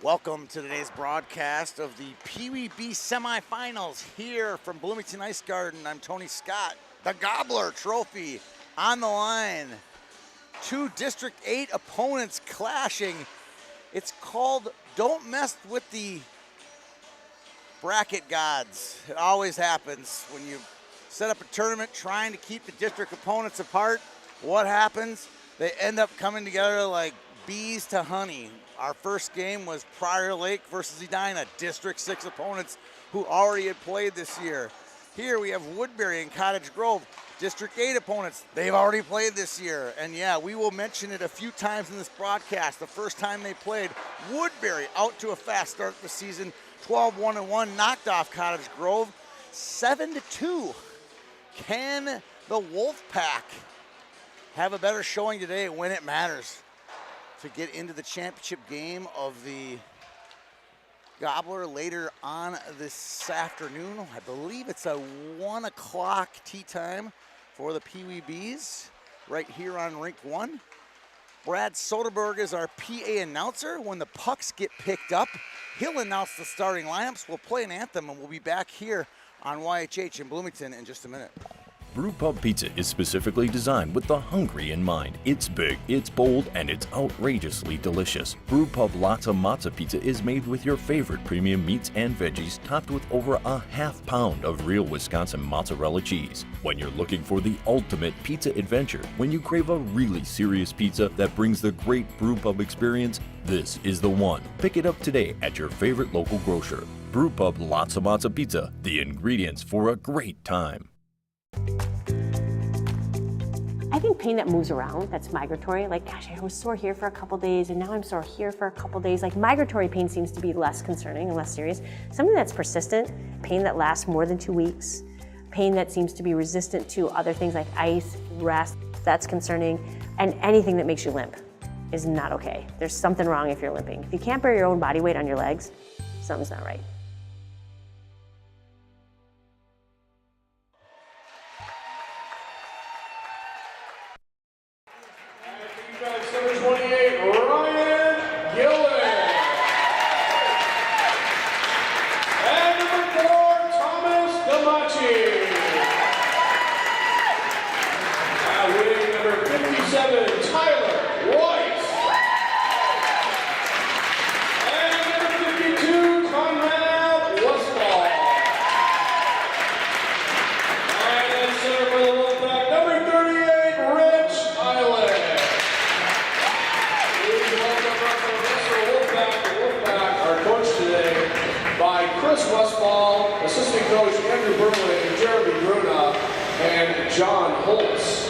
Welcome to today's broadcast of the PeeWee Semifinals here from Bloomington Ice Garden. I'm Tony Scott. The Gobbler Trophy on the line. Two District 8 opponents clashing. It's called Don't Mess with the Bracket Gods. It always happens when you set up a tournament trying to keep the district opponents apart. What happens? They end up coming together like bees to honey. Our first game was Prior Lake versus Edina, District 6 opponents who already had played this year. Here we have Woodbury and Cottage Grove, District 8 opponents. They've already played this year. And yeah, we will mention it a few times in this broadcast. The first time they played, Woodbury out to a fast start this season, 12-1-1, knocked off Cottage Grove, 7-2. Can the Wolfpack have a better showing today when it matters to get into the championship game of the Gobbler later on this afternoon? I believe it's a 1 o'clock tee time for the PeeWee Bees right here on Rink 1. Brad Soderberg is our PA announcer. When the pucks get picked up, he'll announce the starting lineups. We'll play an anthem and we'll be back here on YHH in Bloomington in just a minute. Brewpub Pizza is specifically designed with the hungry in mind. It's big, it's bold, and it's outrageously delicious. Brewpub Lotta Mozza Pizza is made with your favorite premium meats and veggies, topped with over a half pound of real Wisconsin mozzarella cheese. When you're looking for the ultimate pizza adventure, when you crave a really serious pizza that brings the great Brewpub experience, this is the one. Pick it up today at your favorite local grocer. Brewpub Lotta Mozza Pizza, the ingredients for a great time. I think pain that moves around, that's migratory, like, gosh, I was sore here for a couple days and now I'm sore here for a couple days. Like, migratory pain seems to be less concerning and less serious. Something that's persistent, pain that lasts more than 2 weeks, pain that seems to be resistant to other things like ice, rest, that's concerning. And anything that makes you limp is not okay. There's something wrong if you're limping. If you can't bear your own body weight on your legs, something's not right. Number 28, Ryan Gillen. And number 4, Thomas Damachi. Winning number 57, Tyler Weiss. And number 52, Conrad Westfall. And then center for the Wolfpack, number 38, Rich Island. Today by Chris Westfall, assistant coach Andrew Berlin, Jeremy Bruna, and John Holtz.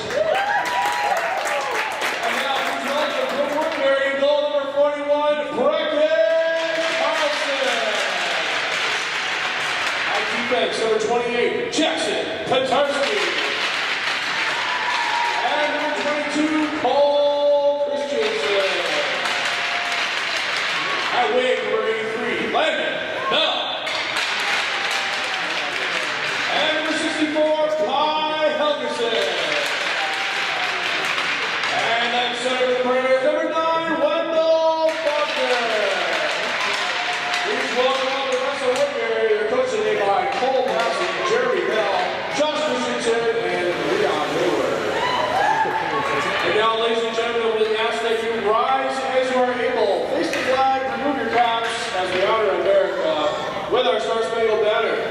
And now please welcome from Woodbury, goal number 41, Breckin Carlson. On defense, number 28, Jackson Petarski. And number 22, Cole Christensen. At wing, number 83, Landon Bell. And number 64, Kai Helgeson. And then center of the perimeter, number 9, Wendell Buckner. Please welcome on the rest of Woodbury. They're coached today by Cole Massey, Jeremy Bell, Josh Christensen, and Leon Hayward. And now, ladies and gentlemen, we ask that you rise as you are able. Face the flag, remove your caps as we honor America with our Star Spangled Banner.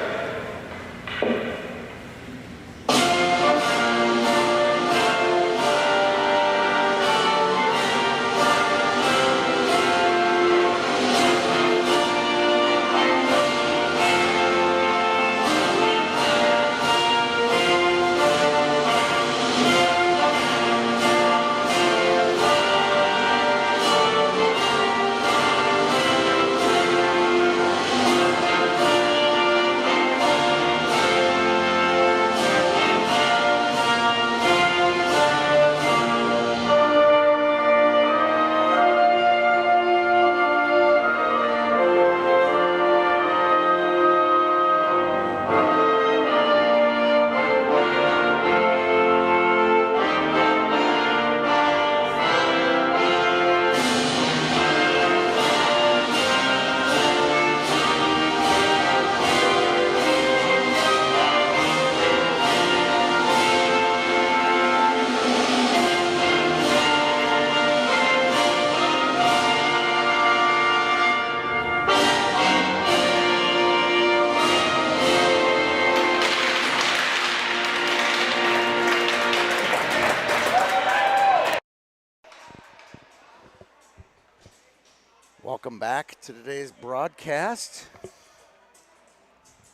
back to today's broadcast.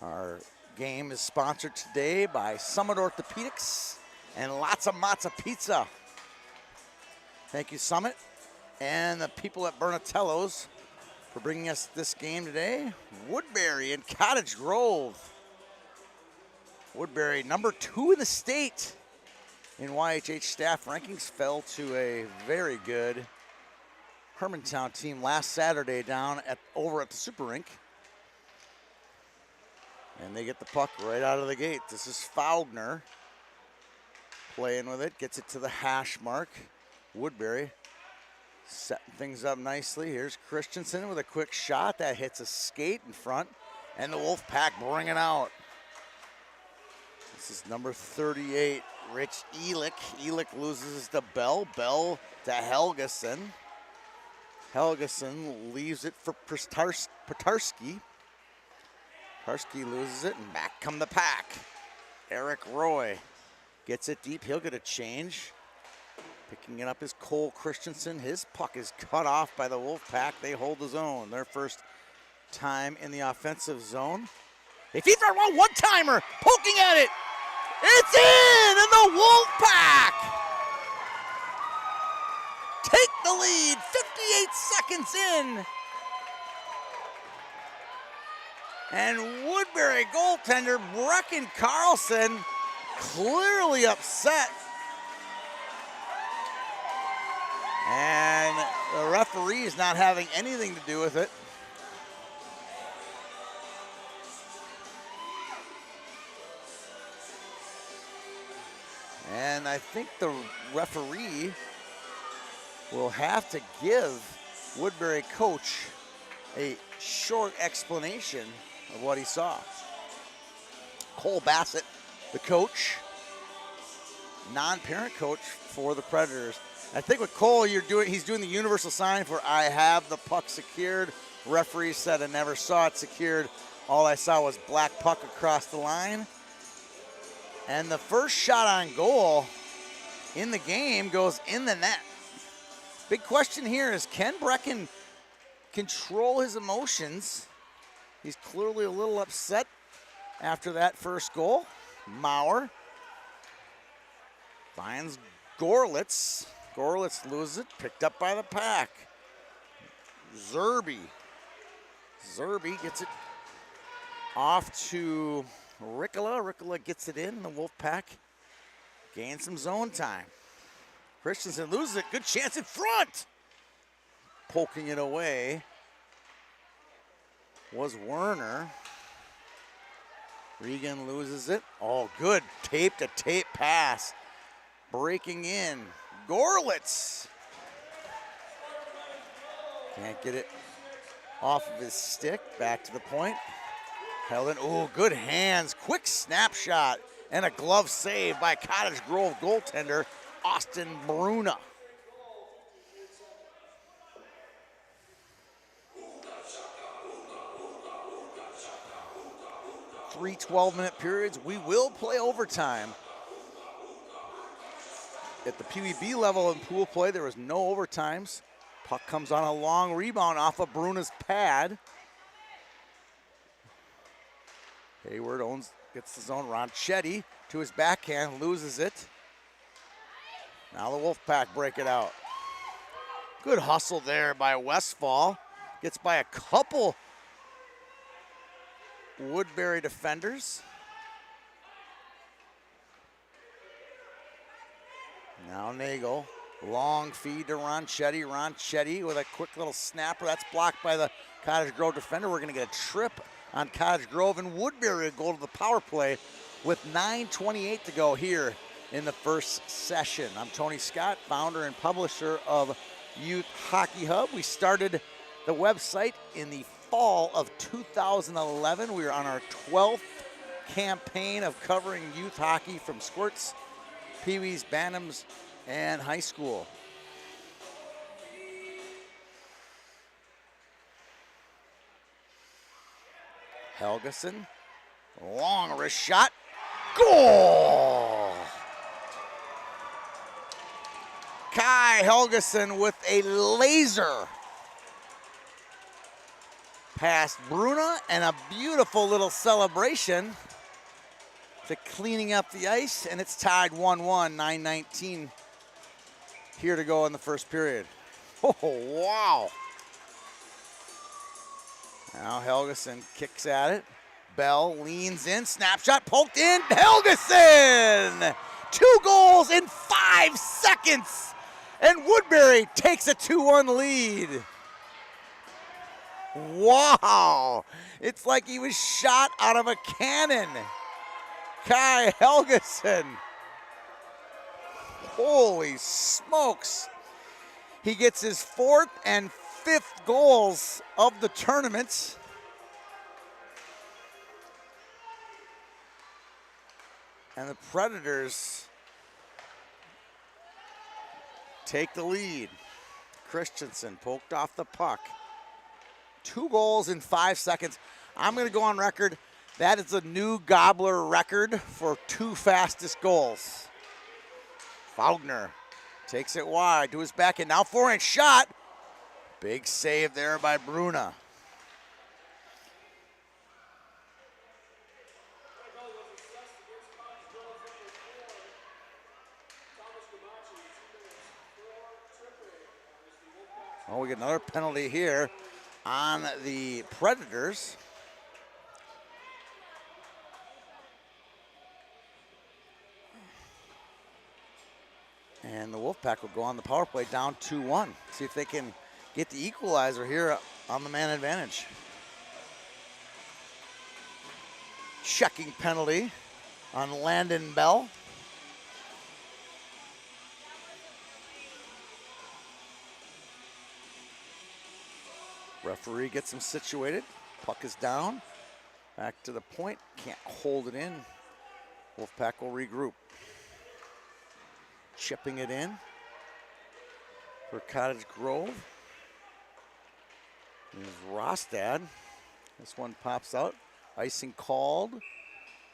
Our game is sponsored today by Summit Orthopedics and Lots of Matza Pizza. Thank you, Summit, and the people at Bernatello's for bringing us this game today. Woodbury and Cottage Grove. Woodbury, number 2 in the state in YHH staff rankings, fell to a very good Hermantown team last Saturday down over at the Super Rink. And they get the puck right out of the gate. This is Faulkner playing with it, gets it to the hash mark. Woodbury setting things up nicely. Here's Christensen with a quick shot that hits a skate in front, and the Wolfpack bring it out. This is number 38, Rich Elick. Elick loses to Bell. Bell to Helgeson. Helgeson leaves it for Petarsky. Petarsky loses it, and back come the Pack. Eric Roy gets it deep. He'll get a change. Picking it up is Cole Christensen. His puck is cut off by the Wolfpack. They hold the zone. Their first time in the offensive zone. They feed for a one-timer, poking at it. It's in, and the Wolfpack take the lead, 58 seconds in. And Woodbury goaltender Brecken Carlson clearly upset. And the referee is not having anything to do with it. And I think the referee will have to give Woodbury coach a short explanation of what he saw. Cole Bassett, the coach, non-parent coach for the Predators. I think with Cole, he's doing the universal sign for I have the puck secured. Referee said I never saw it secured. All I saw was black puck across the line. And the first shot on goal in the game goes in the net. Big question here is, can Brecken control his emotions? He's clearly a little upset after that first goal. Maurer finds Gorlitz. Gorlitz loses it, picked up by the Pack. Zerby gets it off to Ricola. Ricola gets it in. The Wolfpack gains some zone time. Christensen loses it. Good chance in front. Poking it away was Werner. Regan loses it. Oh, good tape-to-tape pass. Breaking in. Gorlitz. Can't get it off of his stick. Back to the point. Held in. Oh, good hands. Quick snapshot. And a glove save by Cottage Grove goaltender Austin Bruna. Three 12-minute periods. We will play overtime. At the PeeWee B level in pool play, there was no overtimes. Puck comes on a long rebound off of Bruna's pad. Hayward gets the zone. Ronchetti to his backhand, loses it. Now the Wolfpack break it out. Good hustle there by Westfall. Gets by a couple Woodbury defenders. Now Nagel, long feed to Ronchetti. Ronchetti with a quick little snapper. That's blocked by the Cottage Grove defender. We're gonna get a trip on Cottage Grove, and Woodbury will go to the power play with 9:28 to go here in the first session. I'm Tony Scott, founder and publisher of Youth Hockey Hub. We started the website in the fall of 2011. We are on our 12th campaign of covering youth hockey from squirts, peewees, bantams, and high school. Helgeson, long wrist shot, goal! Kai Helgeson with a laser. past Bruna, and a beautiful little celebration to cleaning up the ice, and it's tied 1-1, 9:19 here to go in the first period. Oh, wow. Now Helgeson kicks at it. Bell leans in, snapshot poked in, Helgeson! 2 goals in 5 seconds, and Woodbury takes a 2-1 lead. Wow, it's like he was shot out of a cannon. Kai Helgeson. Holy smokes. He gets his 4th and 5th goals of the tournament. And the Predators take the lead. Christensen poked off the puck. 2 goals in 5 seconds. I'm going to go on record. That is a new Gobbler record for 2 fastest goals. Faulkner takes it wide to his back, and now forehand shot. Big save there by Bruna. Oh, we get another penalty here on the Predators. And the Wolfpack will go on the power play down 2-1. See if they can get the equalizer here on the man advantage. Checking penalty on Landon Bell. Referee gets him situated. Puck is down. Back to the point. Can't hold it in. Wolfpack will regroup. Chipping it in for Cottage Grove. Here's Rostad. This one pops out. Icing called.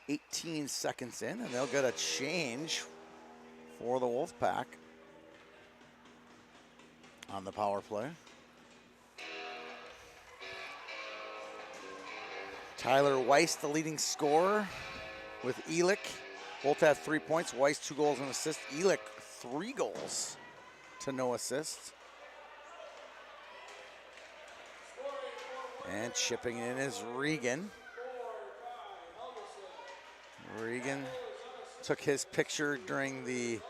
18 seconds in, and they'll get a change for the Wolfpack on the power play. Tyler Weiss, the leading scorer with Elick. Both have 3 points. Weiss 2 goals and assists. Elick 3 goals to no assists. And chipping in is Regan. Regan took his picture during the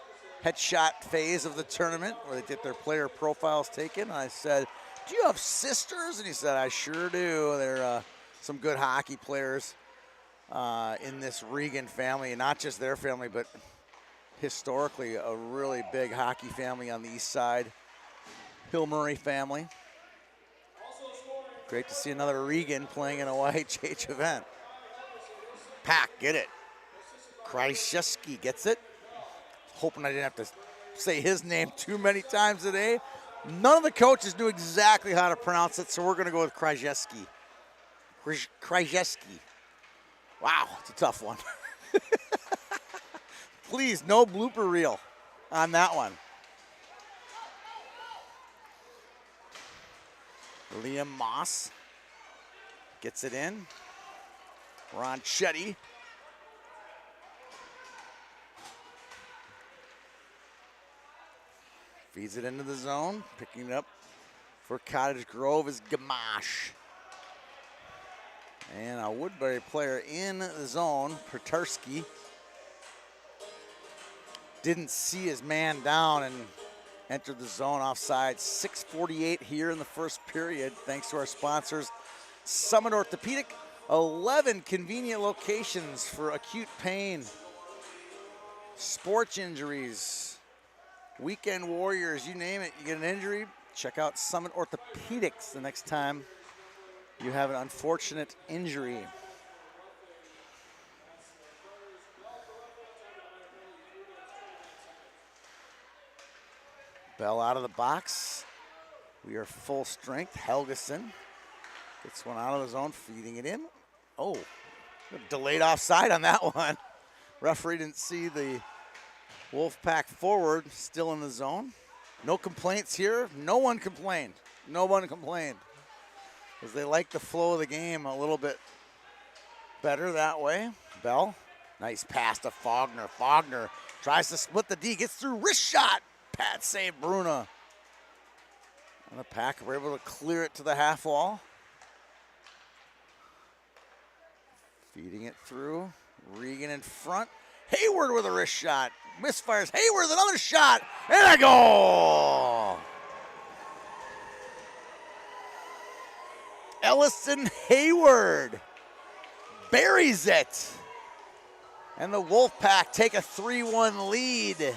headshot phase of the tournament where they get their player profiles taken. I said, "Do you have sisters?" And he said, "I sure do. They're some good hockey players in this Regan family, and not just their family, but historically a really big hockey family on the east side. Hill Murray family. Great to see another Regan playing in a YHH event. Pack, get it. Krajewski gets it. Hoping I didn't have to say his name too many times today. None of the coaches knew exactly how to pronounce it, so we're going to go with Krajewski. Krajewski. Wow, it's a tough one. Please, no blooper reel on that one. Liam Moss gets it in. Ron Chetty. Feeds it into the zone. Picking it up for Cottage Grove is Gamache. And a Woodbury player in the zone, Pertarski. Didn't see his man down and entered the zone offside. 6:48 here in the first period, thanks to our sponsors, Summit Orthopedic. 11 convenient locations for acute pain, sports injuries, weekend warriors, you name it. You get an injury, check out Summit Orthopedics the next time you have an unfortunate injury. Bell out of the box. We are full strength. Helgeson gets one out of the zone, feeding it in. Oh, delayed offside on that one. Referee didn't see the Wolfpack forward still in the zone. No complaints here. No one complained. No one complained. because they like the flow of the game a little bit better that way. Bell, nice pass to Faulkner. Faulkner tries to split the D, gets through, wrist shot. Pad save, Bruna. And the Pack were able to clear it to the half wall. Feeding it through, Regan in front. Hayward with a wrist shot. Misfires. Hayward with another shot. And a goal! Ellison Hayward buries it. And the Wolfpack take a 3-1 lead.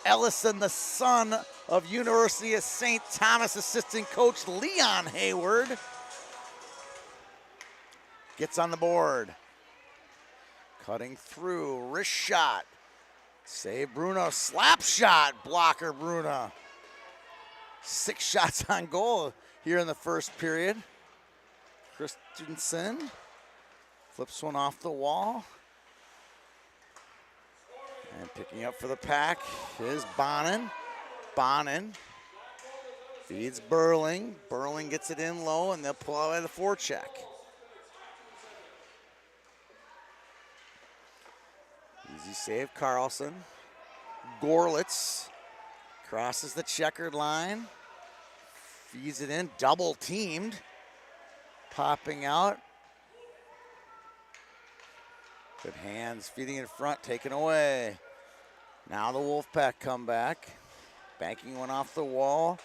Ellison, the son of University of St. Thomas assistant coach Leon Hayward, gets on the board. Cutting through, wrist shot. Save Bruno, slap shot, blocker Bruno. 6 shots on goal here in the first period. Christensen flips one off the wall. And picking up for the Pack is Bonin. Bonin feeds Burling. Burling gets it in low, and they'll pull out the forecheck. Easy save, Carlson. Gorlitz crosses the checkered line. Feeds it in, double teamed. Popping out. Good hands, feeding in front, taken away. Now the Wolfpack come back. Banking one off the wall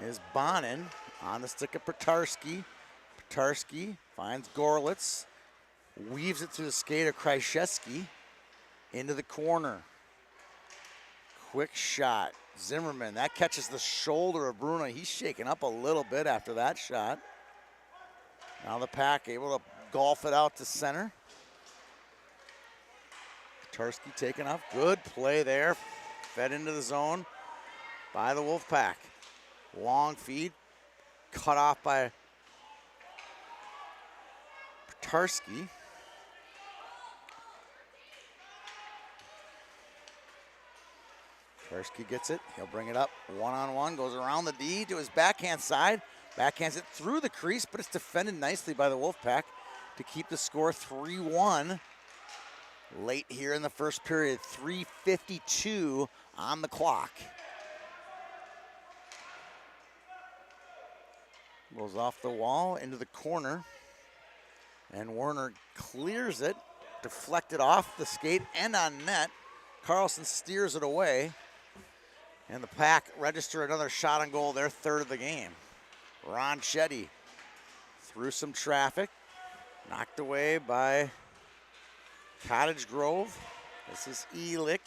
is Bonin on the stick of Petarski. Petarski finds Gorlitz. Weaves it through the skate of Krzyzewski into the corner. Quick shot. Zimmerman, that catches the shoulder of Bruno. He's shaken up a little bit after that shot. Now the Pack able to golf it out to center. Petarski taken up. Good play there. Fed into the zone by the Wolfpack. Long feed. Cut off by Petarski. Petarski gets it. He'll bring it up one-on-one. Goes around the D to his backhand side. Backhands it through the crease, but it's defended nicely by the Wolfpack to keep the score 3-1. Late here in the first period, 3:52 on the clock. Goes off the wall into the corner, and Werner clears it, deflected off the skate and on net. Carlson steers it away, and the Pack register another shot on goal, their third of the game. Ron Shetty through some traffic, knocked away by Cottage Grove. This is Elick.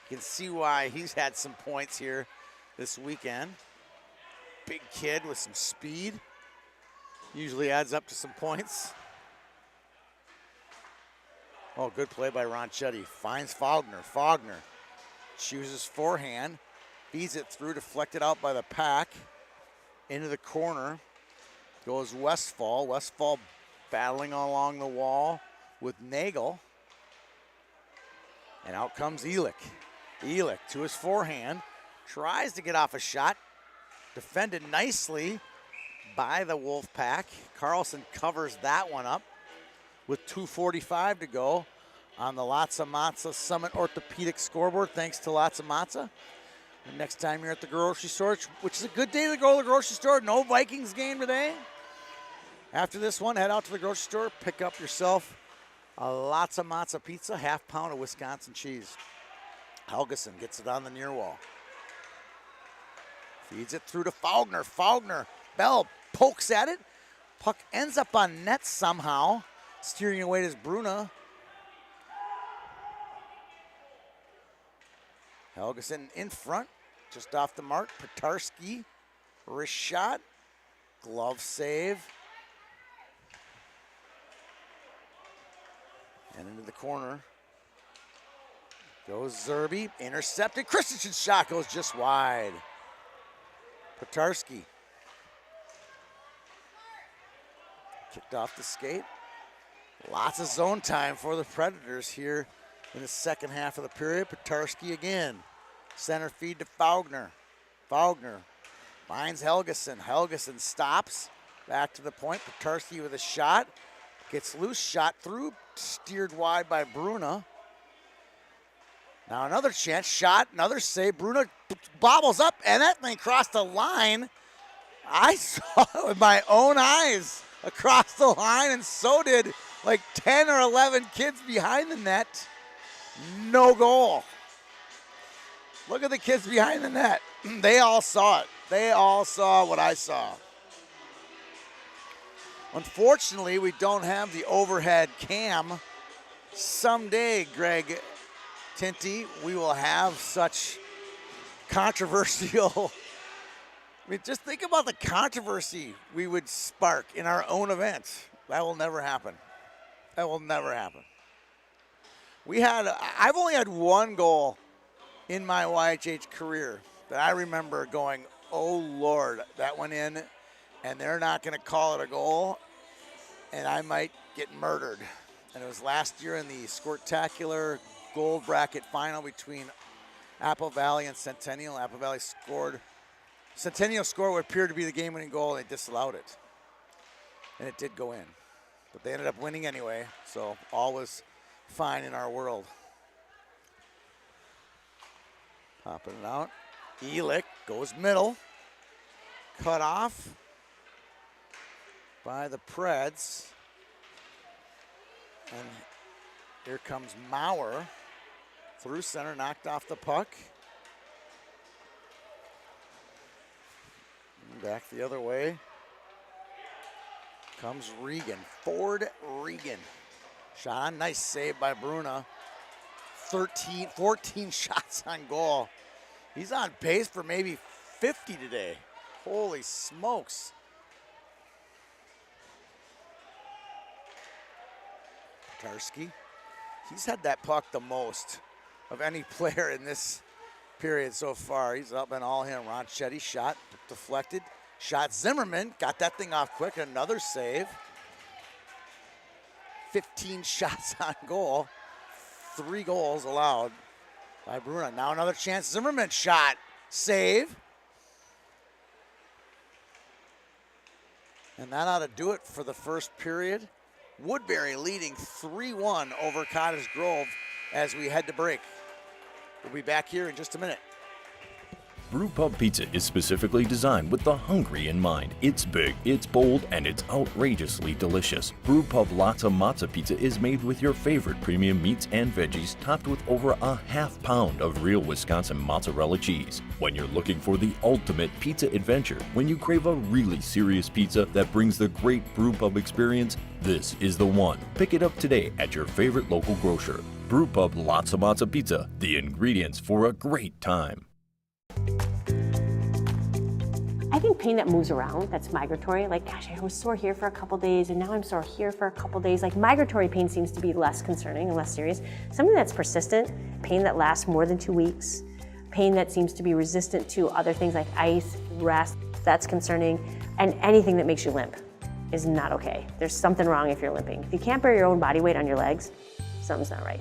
You can see why he's had some points here this weekend. Big kid with some speed. Usually adds up to some points. Oh, good play by Ron Shetty. Finds Faulkner. Faulkner chooses forehand. Feeds it through, deflected out by the Pack. Into the corner goes Westfall. Westfall battling along the wall with Nagel. And out comes Elick. Elick to his forehand. Tries to get off a shot. Defended nicely by the Wolfpack. Carlson covers that one up with 2:45 to go on the Latza Matza Summit Orthopedic scoreboard. Thanks to Latza Matza. And next time you're at the grocery store, which is a good day to go to the grocery store. No Vikings game today. After this one, head out to the grocery store, pick up yourself a Latza Matza pizza, half pound of Wisconsin cheese. Helgeson gets it on the near wall. Feeds it through to Faulkner. Faulkner, Bell pokes at it. Puck ends up on net somehow. Steering away is Bruna. Helgeson in front, just off the mark. Petarski, wrist shot, glove save. And into the corner goes Zerby, intercepted. Christensen's shot goes just wide. Petarski kicked off the skate. Lots of zone time for the Predators here in the second half of the period. Petarski again. Center feed to Faulkner. Faulkner finds Helgeson. Helgeson stops. Back to the point, Petarski with a shot. Gets loose, shot through, steered wide by Bruna. Now another chance, shot, another save. Bruna bobbles up, and that thing crossed the line. I saw it with my own eyes across the line, and so did like 10 or 11 kids behind the net. No goal. Look at the kids behind the net. They all saw it. They all saw what I saw. Unfortunately, we don't have the overhead cam. Someday, Greg Tinty, we will have such controversial. I mean, just think about the controversy we would spark in our own event. That will never happen. That will never happen. I've only had one goal in my YHH career that I remember going, oh Lord, that went in and they're not going to call it a goal and I might get murdered. And it was last year in the Squirtacular gold bracket final between Apple Valley and Centennial. Apple Valley scored. Centennial scored what appeared to be the game-winning goal, and they disallowed it. And it did go in. But they ended up winning anyway, so all was fine in our world. Popping it out. Elick goes middle. Cut off by the Preds. And here comes Maurer. Through center, knocked off the puck. Back the other way comes Regan. Ford Regan. Shot on, nice save by Bruna. 14 shots on goal. He's on pace for maybe 50 today. Holy smokes. Petarski. He's had that puck the most of any player in this period so far. He's up and all him. Ronchetti shot, deflected. Shot Zimmerman, got that thing off quick. Another save. 15 shots on goal. 3 goals allowed by Bruna. Now another chance. Zimmerman shot, save. And that ought to do it for the first period. Woodbury leading 3-1 over Cottage Grove as we head to break. We'll be back here in just a minute. Brewpub Pizza is specifically designed with the hungry in mind. It's big, it's bold, and it's outrageously delicious. Brewpub Lotta Matza Pizza is made with your favorite premium meats and veggies, topped with over a half-pound of real Wisconsin mozzarella cheese. When you're looking for the ultimate pizza adventure, when you crave a really serious pizza that brings the great Brewpub experience, this is the one. Pick it up today at your favorite local grocer. Brewpub Lotta Matza Pizza, the ingredients for a great time. I think pain that moves around, that's migratory, like, gosh, I was sore here for a couple days and now I'm sore here for a couple days. Like, migratory pain seems to be less concerning and less serious. Something that's persistent, pain that lasts more than 2 weeks, pain that seems to be resistant to other things like ice, rest, that's concerning, and anything that makes you limp is not okay. There's something wrong if you're limping. If you can't bear your own body weight on your legs, something's not right.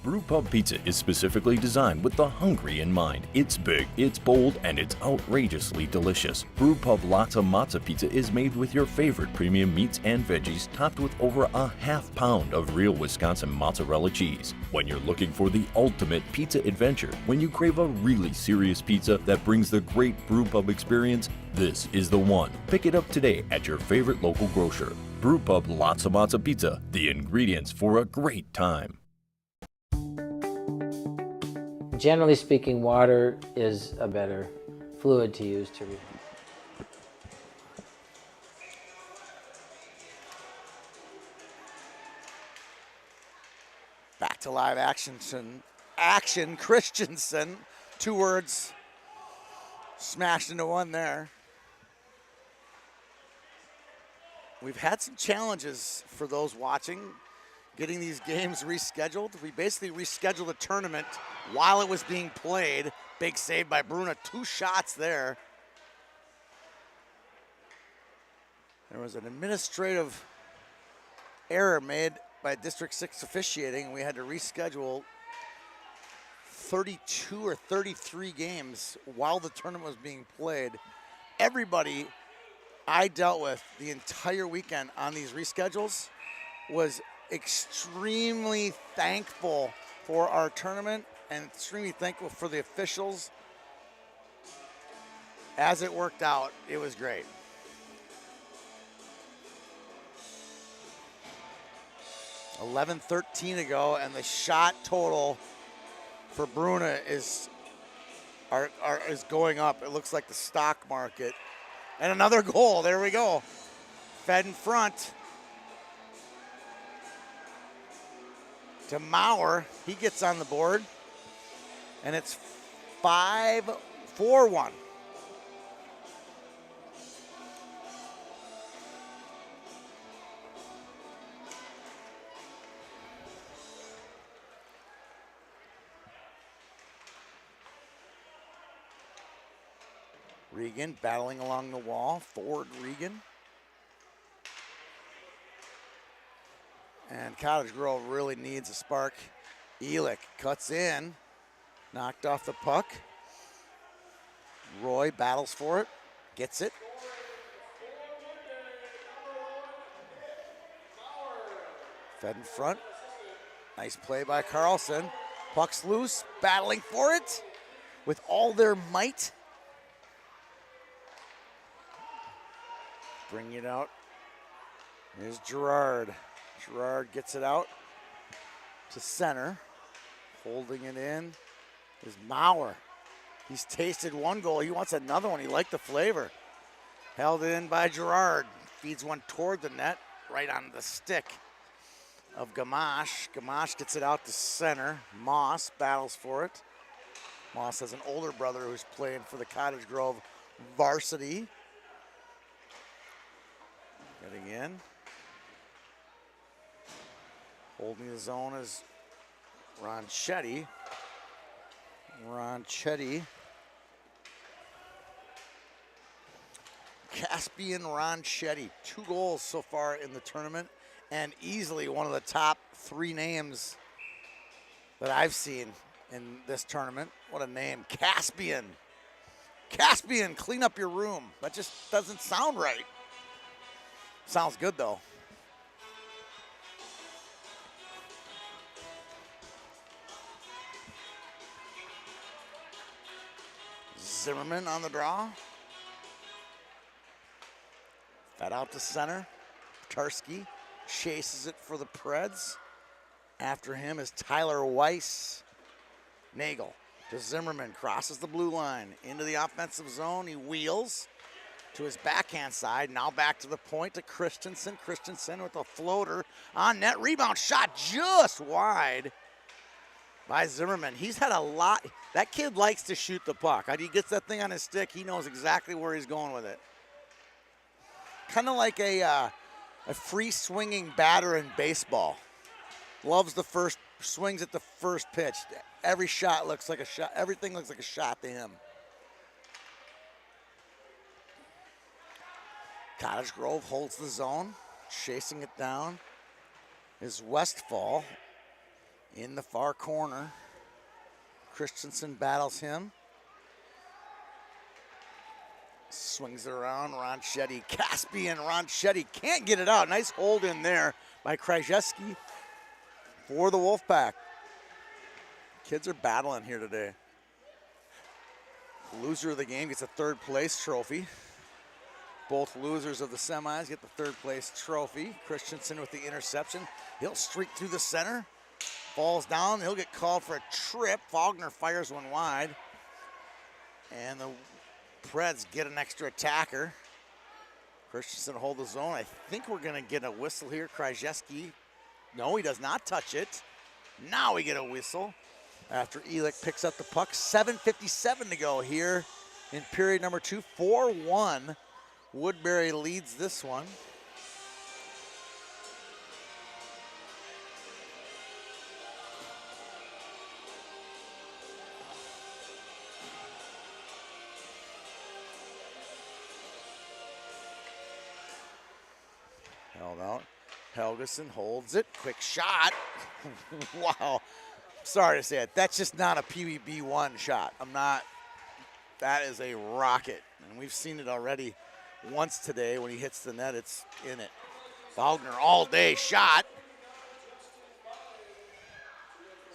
Brewpub Pizza is specifically designed with the hungry in mind. It's big, it's bold, and it's outrageously delicious. Brewpub Lotta Matza Pizza is made with your favorite premium meats and veggies, topped with over a half-pound of real Wisconsin mozzarella cheese. When you're looking for the ultimate pizza adventure, when you crave a really serious pizza that brings the great Brewpub experience, this is the one. Pick it up today at your favorite local grocer. Brewpub Lotta Matza Pizza, the ingredients for a great time. Generally speaking, water is a better fluid to use to read. Back to live action. Christensen. 2 words smashed into one there. We've had some challenges for those watching, getting these games rescheduled. We basically rescheduled the tournament while it was being played. Big save by Bruna, 2 shots there. There was an administrative error made by District 6 officiating, and we had to reschedule 32 or 33 games while the tournament was being played. Everybody I dealt with the entire weekend on these reschedules was extremely thankful for our tournament and extremely thankful for the officials. As it worked out, it was great. $11:13 to go, and the shot total for Bruna is going up. It looks like the stock market. And another goal. There we go. Fed in front to Maurer. He gets on the board, and it's 5-4-1. Regan battling along the wall. Forward Regan. And Cottage Grove really needs a spark. Elick cuts in. Knocked off the puck. Roy battles for it. Gets it. Fed in front. Nice play by Carlson. Puck's loose. Battling for it with all their might. Bring it out. Here's Gerard. Gerard gets it out to center. Holding it in is Maurer. He's tasted one goal. He wants another one. He liked the flavor. Held it in by Gerard. Feeds one toward the net, right on the stick of Gamache. Gamache gets it out to center. Moss battles for it. Moss has an older brother who's playing for the Cottage Grove varsity. Getting in. Holding the zone is Ronchetti. Caspian Ronchetti. 2 goals so far in the tournament, and easily one of the top 3 names that I've seen in this tournament. What a name. Caspian. Caspian, clean up your room. That just doesn't sound right. Sounds good, though. Zimmerman on the draw. Fed out to center. Ptarsky chases it for the Preds. After him is Tyler Weiss. Nagel to Zimmerman. Crosses the blue line. Into the offensive zone. He wheels to his backhand side. Now back to the point to Christensen. Christensen with a floater on net. Rebound shot just wide by Zimmerman. He's had a lot. That kid likes to shoot the puck. He gets that thing on his stick. He knows exactly where he's going with it. Kind of like a free swinging batter in baseball. Loves the first, swings at the first pitch. Every shot looks like a shot. Everything looks like a shot to him. Cottage Grove holds the zone. Chasing it down is Westfall in the far corner. Christensen battles him. Swings it around. Ronchetti. Caspian Ronchetti can't get it out. Nice hold in there by Krajewski for the Wolfpack. Kids are battling here today. Loser of the game gets a 3rd place trophy. Both losers of the semis get the 3rd place trophy. Christensen with the interception. He'll streak through the center. Falls down. He'll get called for a trip. Faulkner fires one wide. And the Preds get an extra attacker. Christensen hold the zone. I think we're going to get a whistle here. Krajewski. No, he does not touch it. Now we get a whistle after Elick picks up the puck. 7:57 to go here in period number 2. 4-1. Woodbury leads this one. Held out. Helgeson holds it. Quick shot. Wow. sorry to say it, that's just not a PeeWee B1 shot. That is a rocket. And we've seen it already once today. When he hits the net, it's in it. Faulkner all day shot.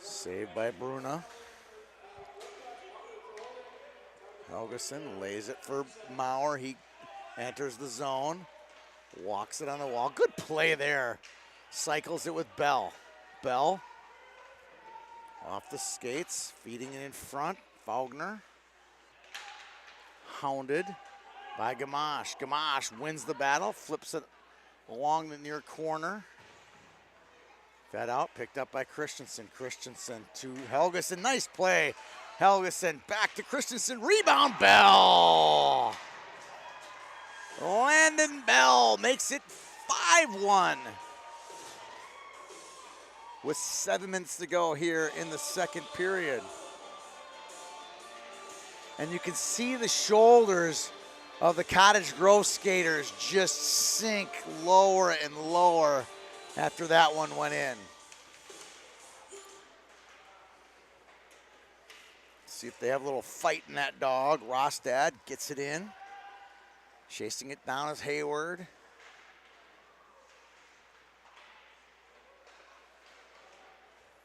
Saved by Bruna. Helgeson lays it for Maurer. He enters the zone. Walks it on the wall. Good play there. Cycles it with Bell. Bell off the skates, feeding it in front. Faulkner. Hounded by Gamache. Gamache wins the battle, flips it along the near corner. Fed out, picked up by Christensen. Christensen to Helgeson. Nice play. Helgeson back to Christensen. Rebound, Bell. Landon Bell makes it 5-1. With 7 minutes to go here in the second period. And you can see the shoulders of the Cottage Grove skaters just sink lower and lower after that one went in. See if they have a little fight in that dog. Rostad gets it in. Chasing it down is Hayward.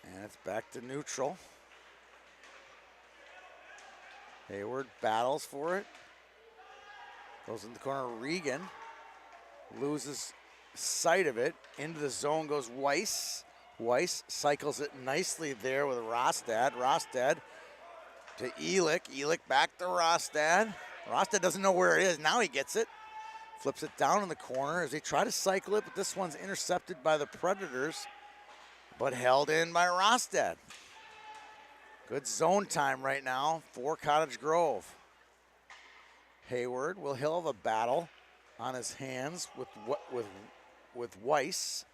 And it's back to neutral. Hayward battles for it. Goes in the corner. Regan loses sight of it. Into the zone goes Weiss. Weiss cycles it nicely there with Rostad. Rostad to Elick. Elick back to Rostad. Rostad doesn't know where it is. Now he gets it. Flips it down in the corner as they try to cycle it, but this one's intercepted by the Predators, but held in by Rostad. Good zone time right now for Cottage Grove. Hayward will he'll have a battle on his hands with Weiss.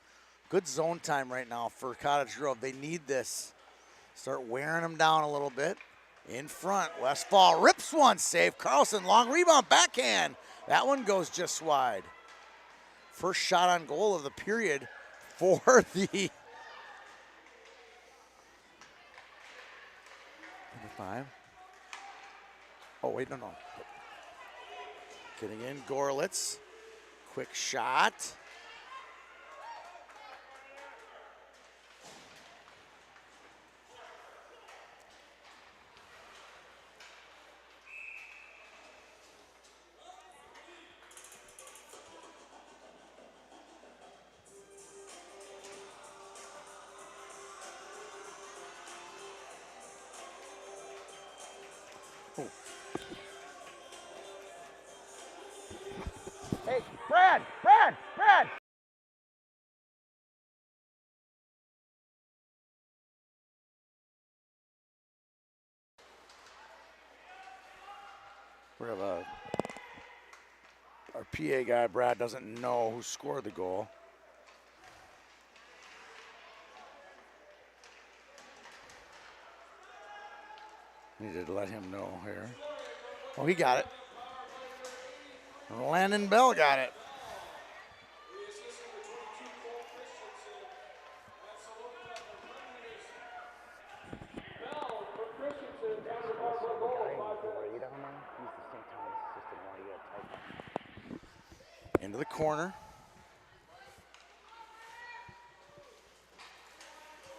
Good zone time right now for Cottage Grove. They need this. Start wearing them down a little bit. In front, Westfall rips one, save Carlson, long rebound, backhand. That one goes just wide. First shot on goal of the period for the 5. Oh, wait, no. Getting in, Gorlitz. Quick shot. Hey, Brad! We have our PA guy, Brad, doesn't know who scored the goal. Needed to let him know here. Oh, he got it. Landon Bell got it. Into the corner.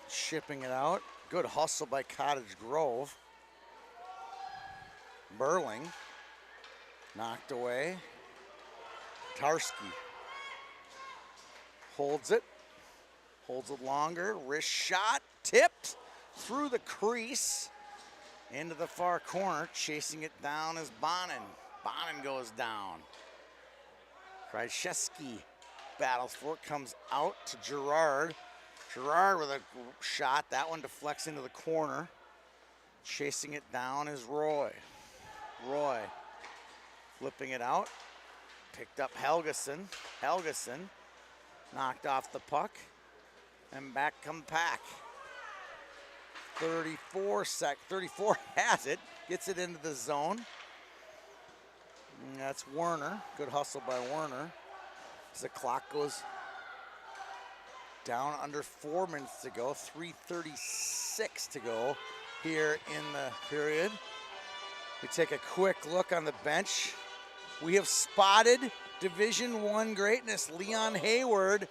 Shipping it out. Good hustle by Cottage Grove. Burling. Knocked away. Tarski holds it longer, wrist shot, tipped through the crease into the far corner. Chasing it down is Bonin. Bonin goes down. Krzyzewski battles for it, comes out to Gerard. Gerard with a shot, that one deflects into the corner. Chasing it down is Roy. Roy flipping it out. Picked up Helgeson. Helgeson knocked off the puck. And back come Pack. 34 has it. Gets it into the zone. And that's Werner. Good hustle by Werner. As the clock goes Down under 4 minutes to go, 3:36 to go here in the period. We take a quick look on the bench. We have spotted Division I greatness, Leon Hayward,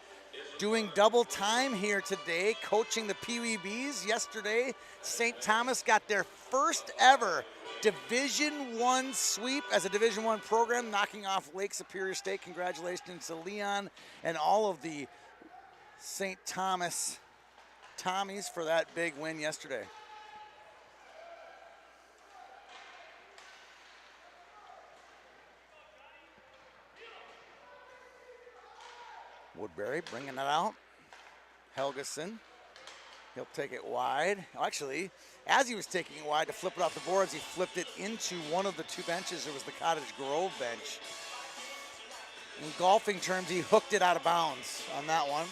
doing double time here today, coaching the PeeWee Bees. Yesterday, St. Thomas got their first ever Division I sweep as a Division I program, knocking off Lake Superior State. Congratulations to Leon and all of the St. Thomas Tommies for that big win yesterday. Woodbury bringing it out. Helgeson, he'll take it wide. Actually, as he was taking it wide to flip it off the boards, he flipped it into one of the two benches. It was the Cottage Grove bench. In golfing terms, he hooked it out of bounds on that one.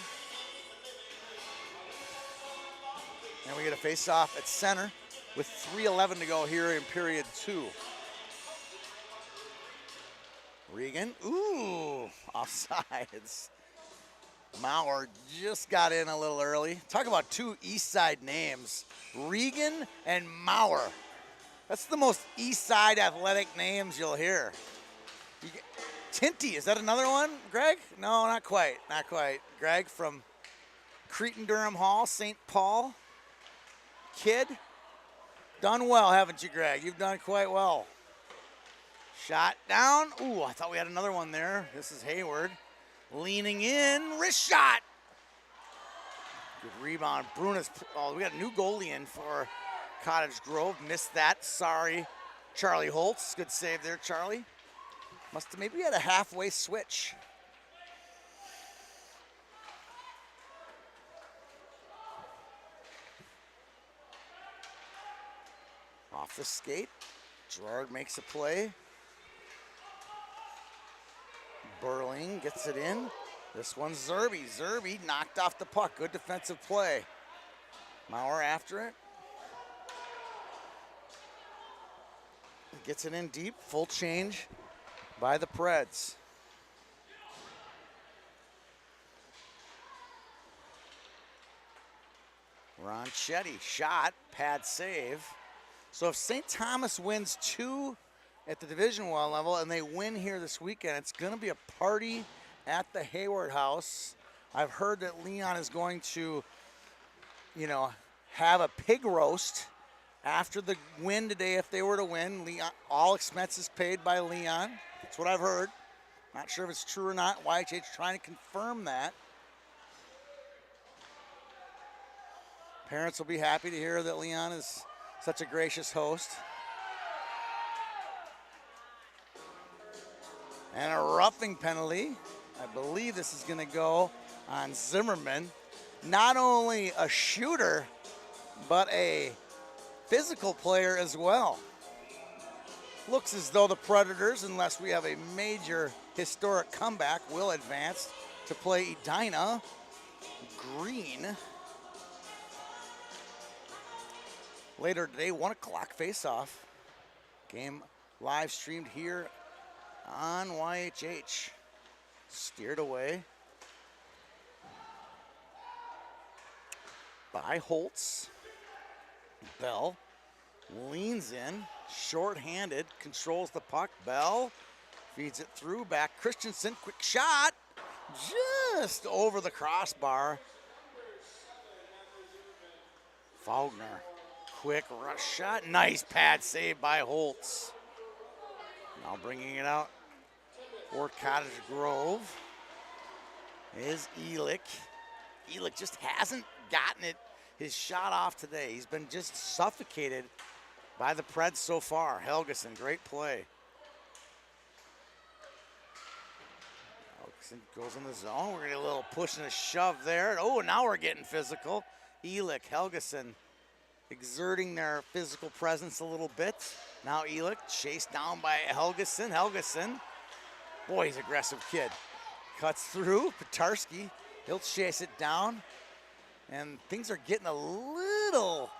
And we get a face-off at center with 3:11 to go here in period 2. Regan, ooh, offsides. Maurer just got in a little early. Talk about two East Side names, Regan and Maurer. That's the most East Side athletic names you'll hear. Tinty, is that another one, Greg? No, not quite, not quite. Greg from Cretin-Durham Hall, St. Paul. Kid, done well, haven't you, Greg? You've done quite well. Shot down. Ooh, I thought we had another one there. This is Hayward. Leaning in, wrist shot. Good rebound. Brunis, oh, we got a new goalie in for Cottage Grove. Missed that, sorry. Charlie Holtz, good save there, Charlie. Must have maybe had a halfway switch. Off the skate, Gerard makes a play. Burling gets it in. This one's Zerby. Zerby knocked off the puck. Good defensive play. Maurer after it. Gets it in deep. Full change by the Preds. Ronchetti shot. Pad save. So if St. Thomas wins 2 at the Division I level and they win here this weekend, it's going to be a party at the Hayward House. I've heard that Leon is going to, have a pig roast after the win today if they were to win. Leon, all expenses paid by Leon. That's what I've heard. Not sure if it's true or not. YHH trying to confirm that. Parents will be happy to hear that Leon is such a gracious host. And a roughing penalty. I believe this is going to go on Zimmerman. Not only a shooter, but a physical player as well. Looks as though the Predators, unless we have a major historic comeback, will advance to play Edina Green. Later today, 1 o'clock face-off. Game live streamed here on YHH. Steered away by Holtz. Bell leans in, short-handed, controls the puck. Bell feeds it through, back Christensen, quick shot, just over the crossbar. Faulkner. Quick rush shot. Nice pad save by Holtz. Now bringing it out for Cottage Grove is Elick. Elick just hasn't gotten his shot off today. He's been just suffocated by the Preds so far. Helgeson, great play. Helgeson goes in the zone. We're going to get a little push and a shove there. Oh, now we're getting physical. Elick, Helgeson exerting their physical presence a little bit. Now Elick chased down by Helgeson. Helgeson, boy, he's an aggressive kid. Cuts through, Petarski, he'll chase it down. And things are getting a little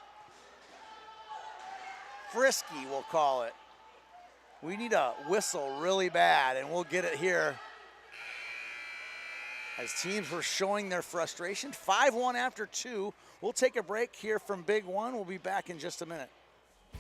frisky, we'll call it. We need a whistle really bad, and we'll get it here. as teams were showing their frustration. 5-1 after 2. We'll take a break here from Big One. We'll be back in just a minute.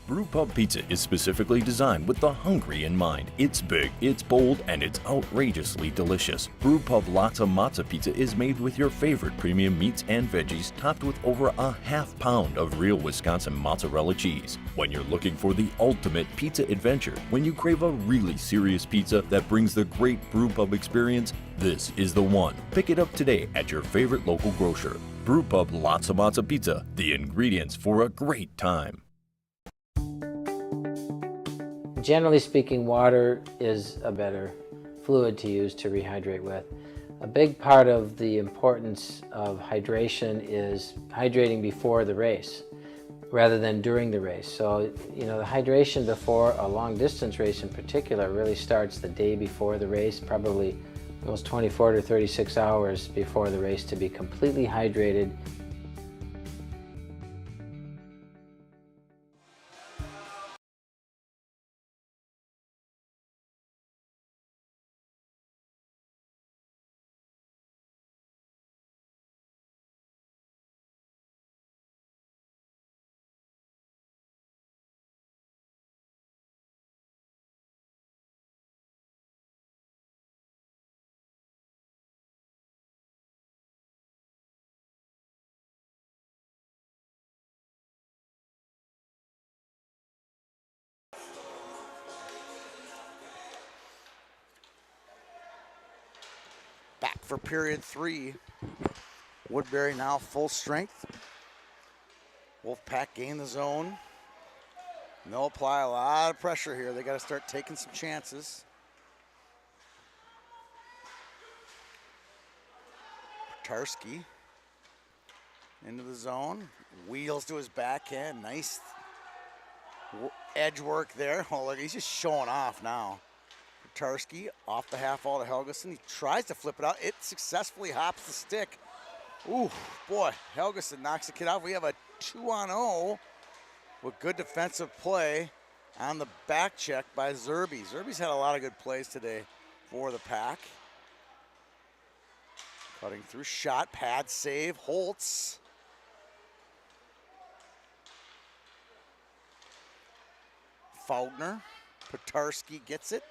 Brewpub Pizza is specifically designed with the hungry in mind. It's big, it's bold, and it's outrageously delicious. Brewpub Lotta Matza Pizza is made with your favorite premium meats and veggies, topped with over a half-pound of real Wisconsin mozzarella cheese. When you're looking for the ultimate pizza adventure, when you crave a really serious pizza that brings the great Brewpub experience, this is the one. Pick it up today at your favorite local grocer. Brewpub Lotta Matza Pizza, the ingredients for a great time. Generally speaking, water is a better fluid to use to rehydrate with. A big part of the importance of hydration is hydrating before the race rather than during the race. So, the hydration before a long distance race in particular really starts the day before the race, probably almost 24 to 36 hours before the race to be completely hydrated. Back for period 3. Woodbury now full strength. Wolfpack gain the zone. They'll apply a lot of pressure here. They got to start taking some chances. Tarski into the zone. Wheels to his backhand. Nice edge work there. Oh, look, he's just showing off now. Tarski off the half wall to Helgeson. He tries to flip it out. It successfully hops the stick. Ooh, boy, Helgeson knocks the kid out. We have a 2-on-0 with good defensive play on the back check by Zerby. Zerby's had a lot of good plays today for the pack. Cutting through shot, pad save, Holtz. Faulkner, Petarski gets it.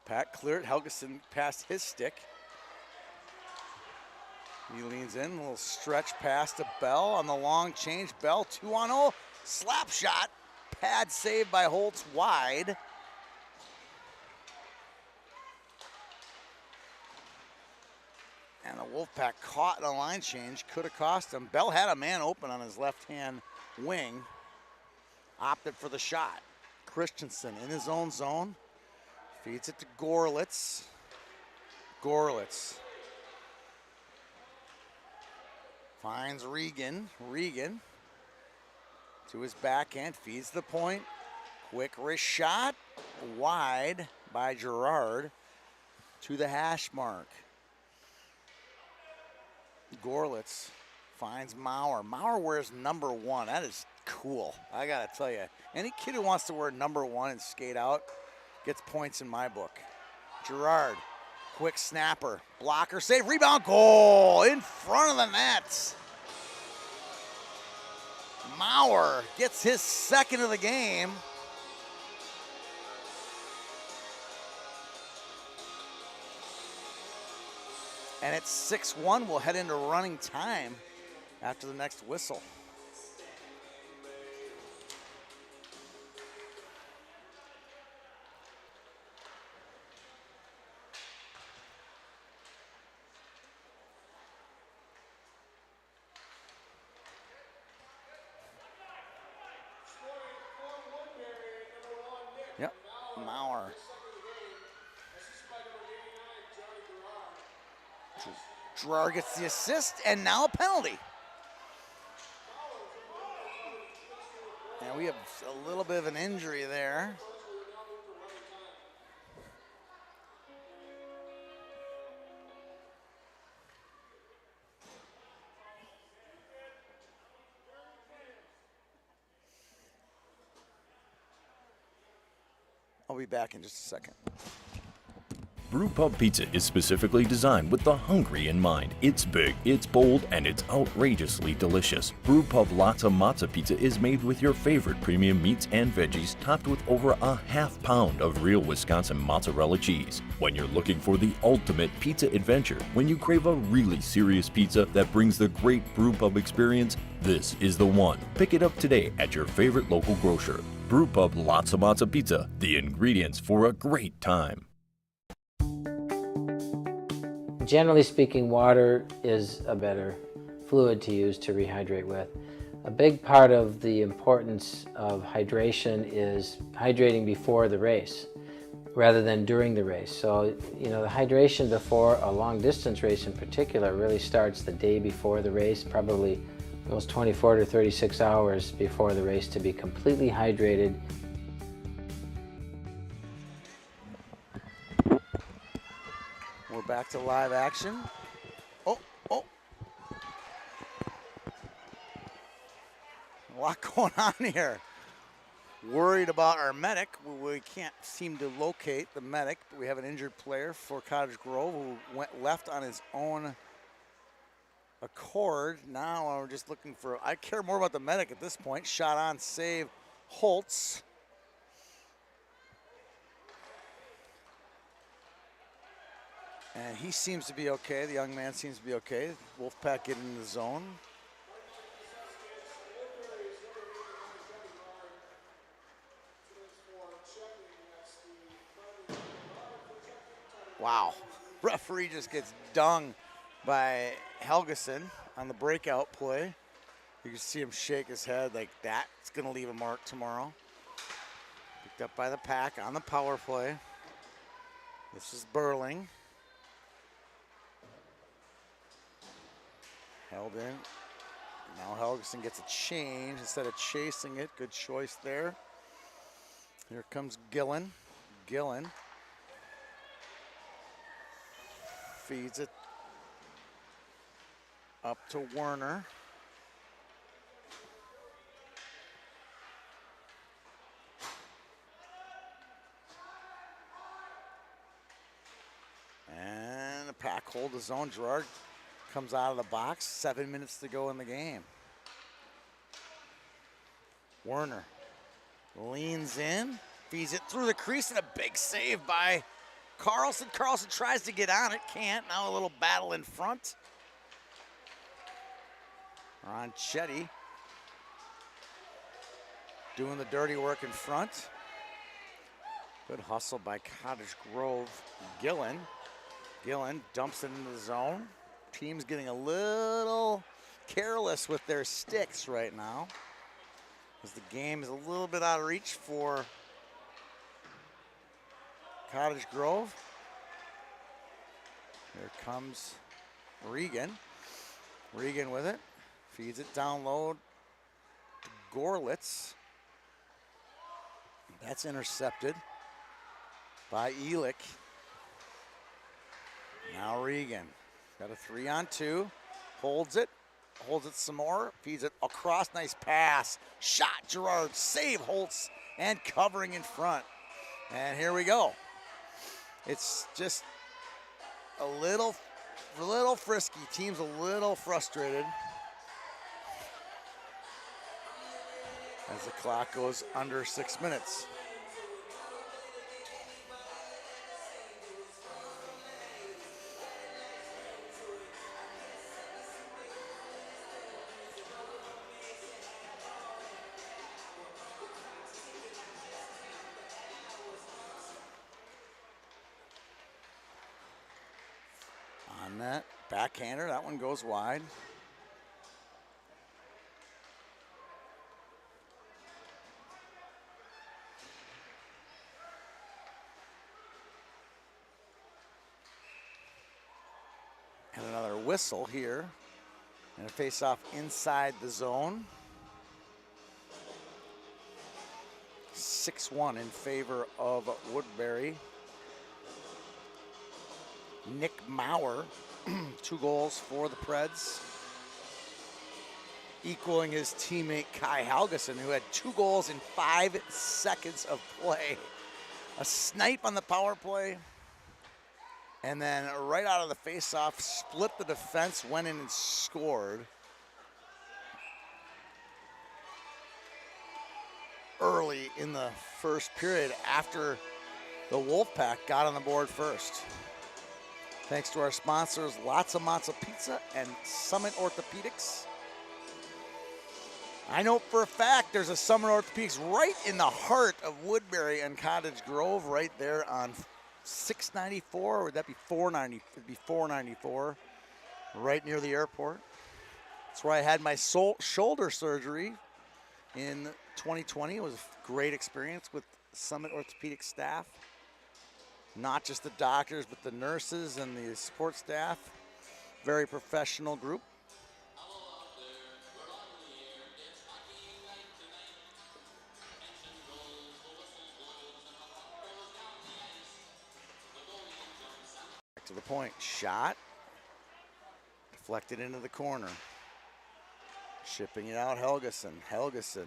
Pat cleared, Helgeson past his stick. He leans in, a little stretch pass to Bell on the long change. Bell 2-on-0, slap shot, pad save by Holtz wide. And the Wolfpack caught in a line change, could have cost him. Bell had a man open on his left-hand wing, opted for the shot. Christensen in his own zone. Feeds it to Gorlitz. Gorlitz finds Regan. Regan to his backhand, feeds the point. Quick wrist shot, wide by Gerard to the hash mark. Gorlitz finds Maurer. Maurer wears number 1. That is cool. I gotta tell you, any kid who wants to wear number 1 and skate out gets points in my book. Gerard, quick snapper, blocker, save, rebound, goal in front of the net. Maurer gets his second of the game. And it's 6-1. We'll head into running time after the next whistle. Yep, Maurer. Gerard gets the assist, and now a penalty. And we have a little bit of an injury there. I'll be back in just a second. Brewpub Pizza is specifically designed with the hungry in mind. It's big, it's bold, and it's outrageously delicious. Brewpub Lots of Matza Pizza is made with your favorite premium meats and veggies, topped with over a half pound of real Wisconsin mozzarella cheese. When you're looking for the ultimate pizza adventure, when you crave a really serious pizza that brings the great Brewpub experience, this is the one. Pick it up today at your favorite local grocer. Brewpub Lots of Matza Pizza, the ingredients for a great time. Generally speaking, water is a better fluid to use to rehydrate with. A big part of the importance of hydration is hydrating before the race rather than during the race. So, the hydration before a long distance race in particular really starts the day before the race, probably almost 24 to 36 hours before the race to be completely hydrated. We're back to live action. Oh. A lot going on here. Worried about our medic. We can't seem to locate the medic, but we have an injured player for Cottage Grove who went left on his own accord. Now we're just looking for, I care more about the medic at this point. Shot on, save, Holtz. And he seems to be okay. The young man seems to be okay. Wolfpack getting in the zone. Wow. Referee just gets dung by Helgeson on the breakout play. You can see him shake his head like that's going to leave a mark tomorrow. Picked up by the pack on the power play. This is Burling. Held in. Now Helgeson gets a change instead of chasing it. Good choice there. Here comes Gillen. Gillen feeds it up to Werner. And the pack hold the zone. Gerard comes out of the box. 7 minutes to go in the game. Werner leans in, feeds it through the crease, and a big save by Carlson. Carlson tries to get on it, can't. Now a little battle in front. Ronchetti doing the dirty work in front. Good hustle by Cottage Grove. Gillen dumps it into the zone. Team's getting a little careless with their sticks right now, as the game is a little bit out of reach for Cottage Grove. Here comes Regan. Regan with it. Feeds it down low to Gorlitz. That's intercepted by Elick. Now Regan. Got a 3-on-2. Holds it some more. Feeds it across. Nice pass. Shot. Gerard. Save Holtz. And covering in front. And here we go. It's just a little frisky. Team's a little frustrated as the clock goes under 6 minutes. On that backhander, that one goes wide. And another whistle here. And a face-off inside the zone. 6-1 in favor of Woodbury. Nick Maurer, 2 goals for the Preds, equaling his teammate Kai Helgeson, who had 2 goals in 5 seconds of play. A snipe on the power play. And then right out of the face-off, split the defense, went in and scored. Early in the first period after the Wolfpack got on the board first. Thanks to our sponsors, Lots of Matzo Pizza and Summit Orthopedics. I know for a fact there's a Summit Orthopedics right in the heart of Woodbury and Cottage Grove, right there on 694, or would that be 490? It'd be 494, right near the airport. That's where I had my shoulder surgery in 2020. It was a great experience with Summit Orthopedic staff. Not just the doctors, but the nurses and the support staff. Very professional group. Back to the point, shot. Deflected into the corner. Shipping it out, Helgeson. Helgeson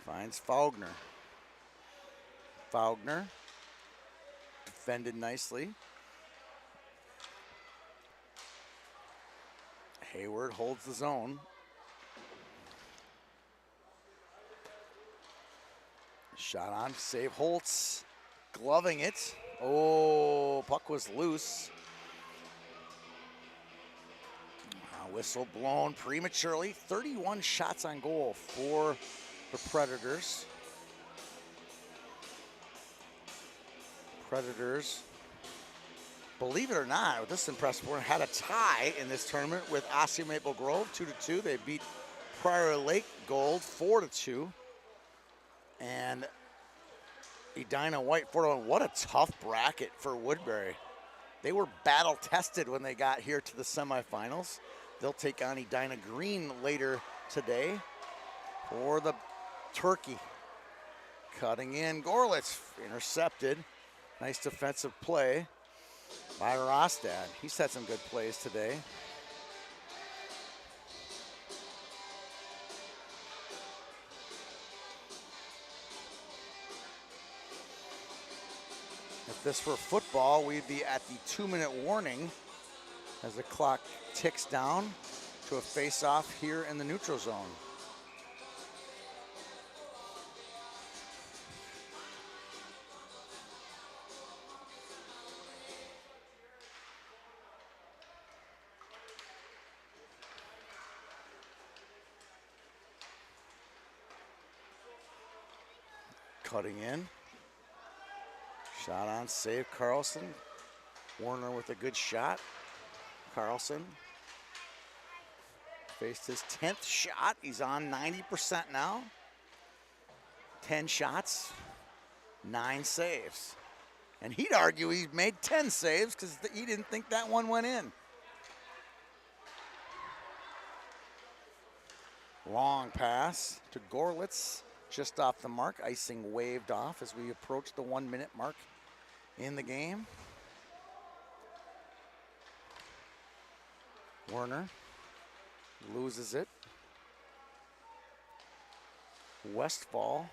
finds Faulkner. Faulkner defended nicely. Hayward holds the zone. Shot on, save Holtz. Gloving it. Oh, puck was loose. Whistle blown prematurely. 31 shots on goal for the Predators. Predators, believe it or not, this impressive one, had a tie in this tournament with Osseo Maple Grove, 2-2. They beat Prior Lake Gold 4-2. And Edina White 4-1. What a tough bracket for Woodbury. They were battle tested when they got here to the semifinals. They'll take on Edina Green later today for the Turkey. Cutting in, Gorlitz intercepted. Nice defensive play by Rostad. He's had some good plays today. If this were football, we'd be at the 2-minute warning as the clock ticks down to a face-off here in the neutral zone. Cutting in. Shot on, save Carlson. Warner with a good shot. Carlson faced his 10th shot. He's on 90% now. 10 shots, 9 saves. And he'd argue he made 10 saves because he didn't think that one went in. Long pass to Gorlitz, just off the mark. Icing waved off as we approach the 1-minute mark in the game. Werner loses it. Westfall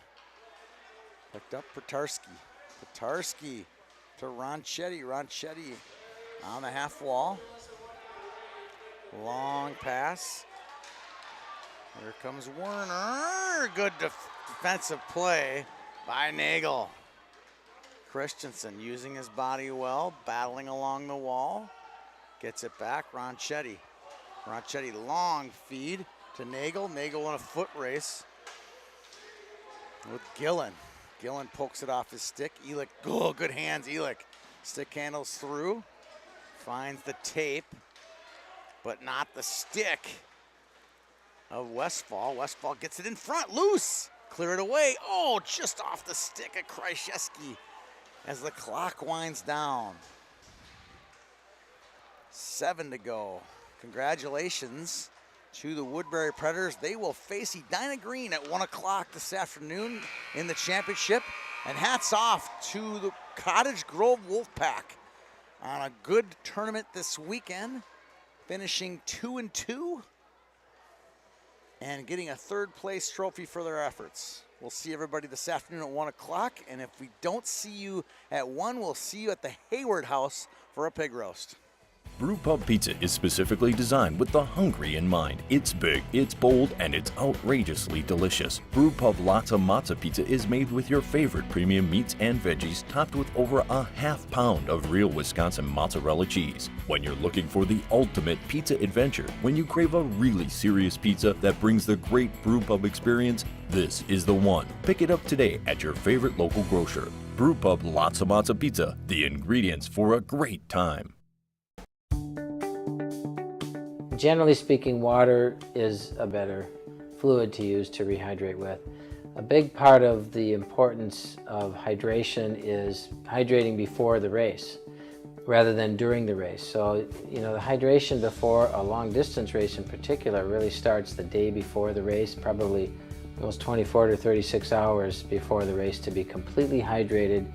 picked up Petarski. Petarski to Ronchetti. Ronchetti on the half wall. Long pass. Here comes Werner. Good defensive play by Nagel. Christensen using his body well, battling along the wall. Gets it back, Ronchetti. Ronchetti, long feed to Nagel. Nagel in a foot race with Gillen. Gillen pokes it off his stick. Elick, oh, good hands, Elick. Stick handles through, finds the tape, but not the stick of Westfall. Westfall gets it in front, loose. Clear it away. Oh, just off the stick of Krzyzewski as the clock winds down. 7 to go. Congratulations to the Woodbury Predators. They will face Edina Green at 1 o'clock this afternoon in the championship. And hats off to the Cottage Grove Wolfpack on a good tournament this weekend, finishing 2-2 and getting a 3rd place trophy for their efforts. We'll see everybody this afternoon at 1 o'clock. And if we don't see you at 1, we'll see you at the Hayward House for a pig roast. Brewpub Pizza is specifically designed with the hungry in mind. It's big, it's bold, and it's outrageously delicious. Brewpub Lotta Mozza Pizza is made with your favorite premium meats and veggies, topped with over a half-pound of real Wisconsin mozzarella cheese. When you're looking for the ultimate pizza adventure, when you crave a really serious pizza that brings the great Brewpub experience, this is the one. Pick it up today at your favorite local grocer. Brewpub Lotta Mozza Pizza, the ingredients for a great time. Generally speaking, water is a better fluid to use to rehydrate with. A big part of the importance of hydration is hydrating before the race rather than during the race. So, the hydration before a long distance race in particular really starts the day before the race, probably those 24 to 36 hours before the race, to be completely hydrated